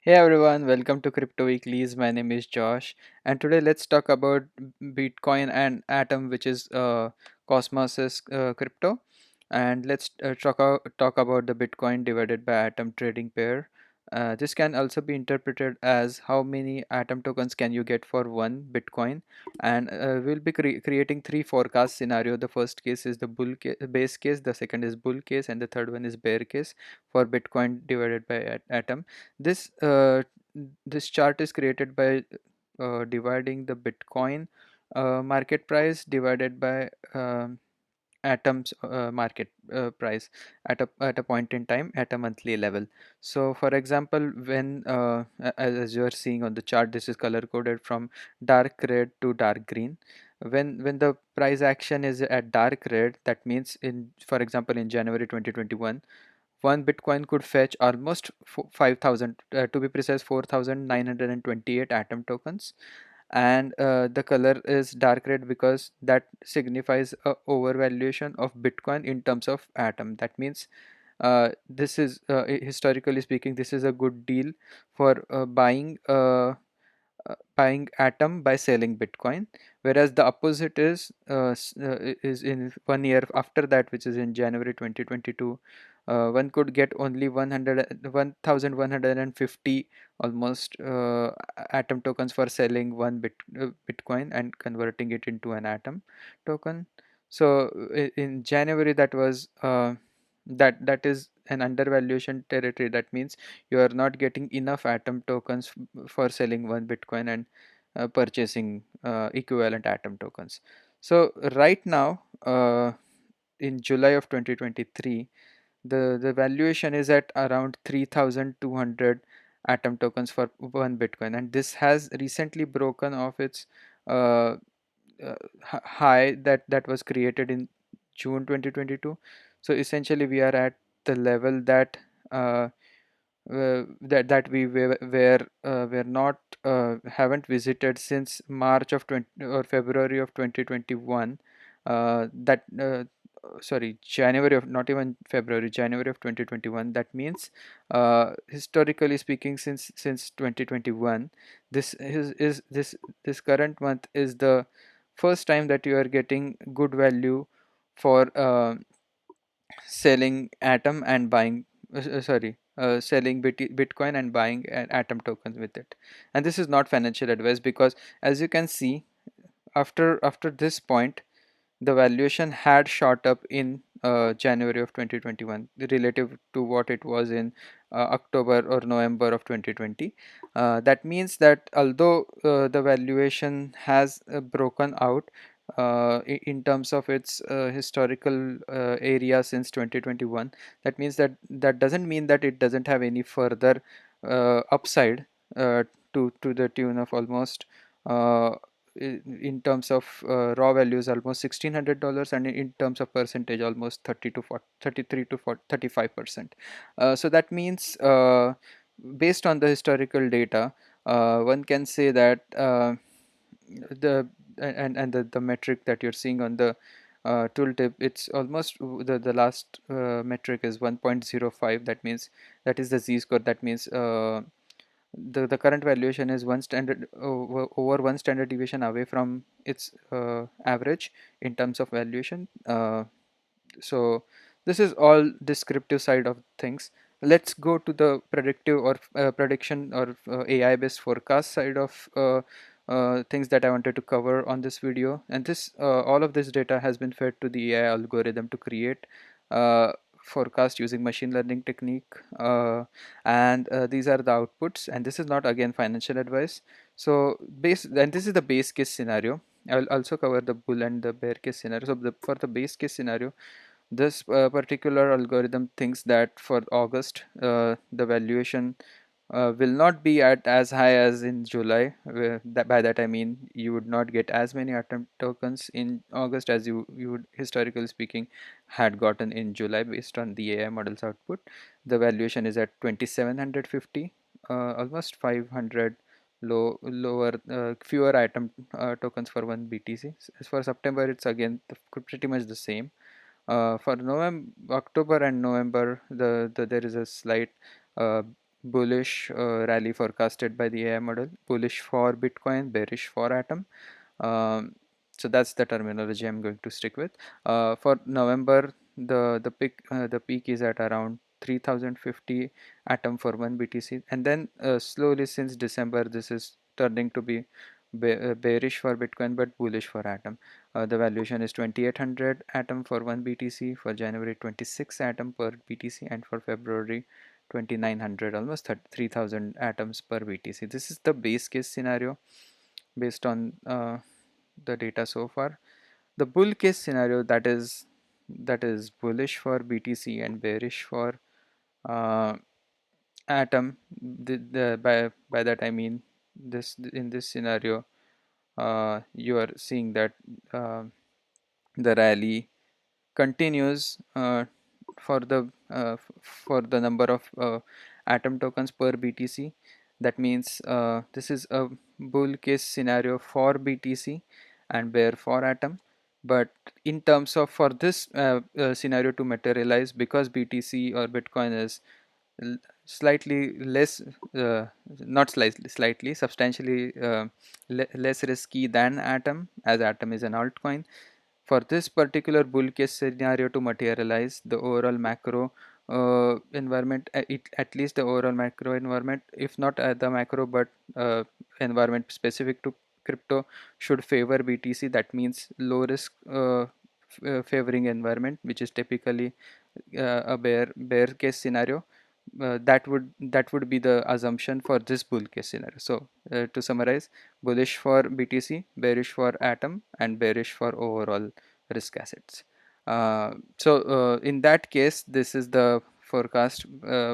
Hey everyone, welcome to Crypto Weeklies. My name is Josh, and today let's talk about Bitcoin and Atom, which is Cosmos's crypto. And let's talk about the Bitcoin divided by Atom trading pair. This can also be interpreted as how many Atom tokens can you get for one Bitcoin. And we'll be creating three forecast scenario. The first case is the base case, the second is bull case, and the third one is bear case for Bitcoin divided by Atom. This uh, this chart is created by dividing the Bitcoin market price divided by Atom's market price at a point in time at a monthly level. So for example, when as you are seeing on the chart, this is color coded from dark red to dark green. When the price action is at dark red, that means, in for example, in January 2021, one Bitcoin could fetch almost 5,000, to be precise, 4,928 Atom tokens. And the color is dark red because that signifies a overvaluation of Bitcoin in terms of Atom. That means this is historically speaking, this is a good deal for buying Atom by selling Bitcoin, whereas the opposite is in 1 year after that, which is in January 2022. One could get only 1,150 almost Atom tokens for selling one Bitcoin and converting it into an Atom token. So in January, that is an undervaluation territory. That means you are not getting enough Atom tokens for selling one Bitcoin and purchasing equivalent Atom tokens. So right now, in July of 2023, the valuation is at around 3,200 Atom tokens for one Bitcoin, and this has recently broken off its uh, high that was created in June 2022. So essentially, we are at the level uh, that we were not haven't visited since March of 20 or February of 2021. That Sorry, January of, not even February, January of 2021. That means, historically speaking, since 2021, this current month is the first time that you are getting good value for selling Atom and buying selling Bitcoin and buying an Atom tokens with it. And this is not financial advice, because as you can see, after this point, the valuation had shot up in January of 2021 relative to what it was in October or November of 2020. That means that although the valuation has broken out in terms of its historical area since 2021, that means that doesn't mean that it doesn't have any further upside, to the tune of almost uh, in terms of raw values almost $1,600, and in terms of percentage almost 30 to 40, 33 to 40, 35%. So that means, based on the historical data, one can say that the the metric that you're seeing on the tooltip, it's almost the last metric is 1.05. That means that is the z-score. That means the current valuation is one standard over one standard deviation away from its average in terms of valuation. So this is all descriptive side of things. Let's go to the predictive or prediction or AI based forecast side of things that I wanted to cover on this video. And this all of this data has been fed to the AI algorithm to create uh, forecast using machine learning technique, and these are the outputs, and this is not again financial advice. So this is the base case scenario. I will also cover the bull and the bear case scenario. So for the base case scenario, this particular algorithm thinks that for August, the valuation will not be at as high as in July. By that I mean you would not get as many Atom tokens in August as you would, historically speaking, had gotten in July based on the AI model's output. The valuation is at 2,750, almost 500 lower, fewer Atom tokens for one BTC. As for September, it's again pretty much the same. For November, October and November, there is a slight bullish rally forecasted by the AI model, bullish for Bitcoin, bearish for Atom. Um, so that's the terminology I'm going to stick with. For November, the peak is at around 3050 Atom for 1 BTC, and then slowly since December this is turning to be bearish for Bitcoin but bullish for Atom. The valuation is 2800 Atom for 1 BTC, for January 26 Atom per BTC, and for February 2900, almost 3000 atoms per BTC. This is the base case scenario based on the data so far. The bull case scenario, that is bullish for BTC and bearish for uh, Atom. By that I mean, this in this scenario, you are seeing that uh, the rally continues for the number of atom tokens per BTC. That means this is a bull case scenario for BTC and bear for Atom. But in terms of for this scenario to materialize, because BTC or Bitcoin is slightly less, not slightly, substantially less risky than Atom, as Atom is an altcoin. For this particular bull case scenario to materialize, the overall macro environment, at least the overall macro environment, if not the macro but environment specific to crypto, should favor BTC. That means low risk favoring environment, which is typically a bear case scenario. That would be the assumption for this bull case scenario. So to summarize, bullish for BTC, bearish for Atom, and bearish for overall risk assets. So in that case, this is the forecast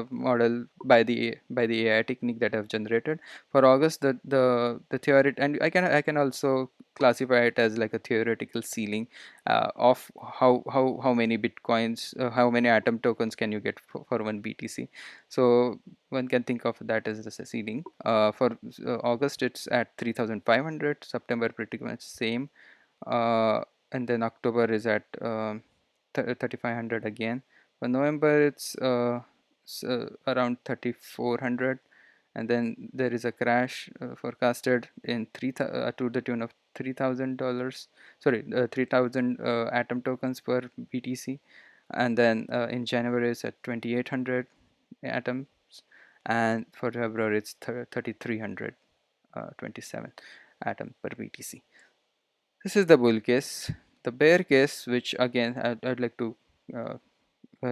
model by the AI technique that I've generated for August. The theory, and I can also classify it as like a theoretical ceiling of how many bitcoins, how many Atom tokens can you get for 1 BTC. So one can think of that as the ceiling. For August, it's at 3500. September, pretty much same. uh, and then October is at 3500 again. For November, it's around 3400, and then there is a crash forecasted in to the tune of $3000. Sorry, 3000 Atom tokens per BTC, and then in January it's at 2800 atoms, and for February it's 3300 27 atom per BTC. This is the bull case. The bear case, which again I'd like to uh,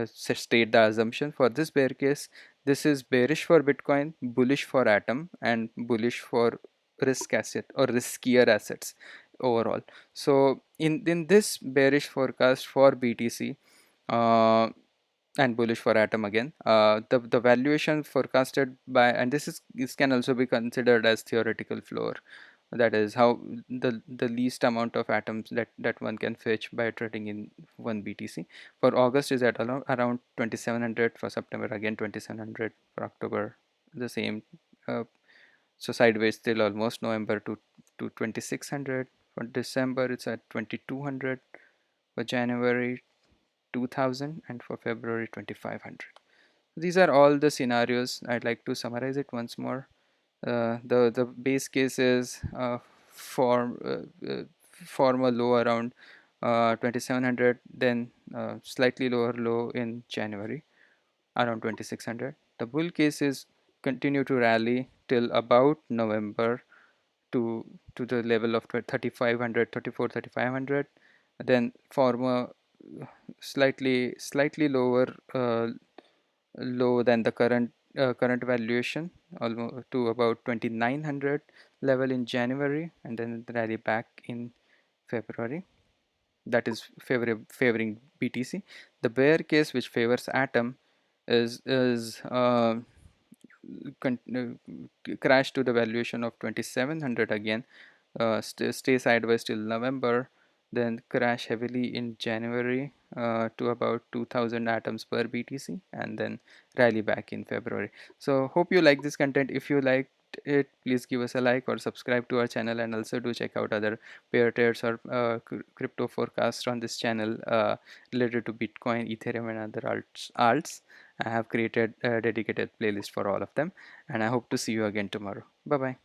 state the assumption for this bear case. This is bearish for Bitcoin, bullish for Atom, and bullish for risk asset or riskier assets overall. So in this bearish forecast for BTC, uh, and bullish for Atom again, the valuation forecasted by, and this can also be considered as theoretical floor. That is how the least amount of atoms that one can fetch by trading in 1 BTC. For August is at around 2700. For September again 2700. For October the same. So sideways still almost. November to 2600. For December it's at 2200. For January 2000, and for February 2500. These are all the scenarios. I'd like to summarize it once more. The base case is form form a low around 2700, then slightly lower low in January around 2600. The bull case is continue to rally till about November to the level of 3500, 3500, then form a slightly lower low than the current valuation, almost to about 2900 level in January, and then rally back in February. That is favoring BTC. The bear case, which favors Atom, is crash to the valuation of 2700 again, stay sideways till November, then crash heavily in January to about 2000 atoms per BTC, and then rally back in February. So hope you like this content. If you liked it, please give us a like or subscribe to our channel, and also do check out other pair trades or crypto forecasts on this channel related to Bitcoin, Ethereum, and other alts. I have created a dedicated playlist for all of them, and I hope to see you again tomorrow. Bye bye.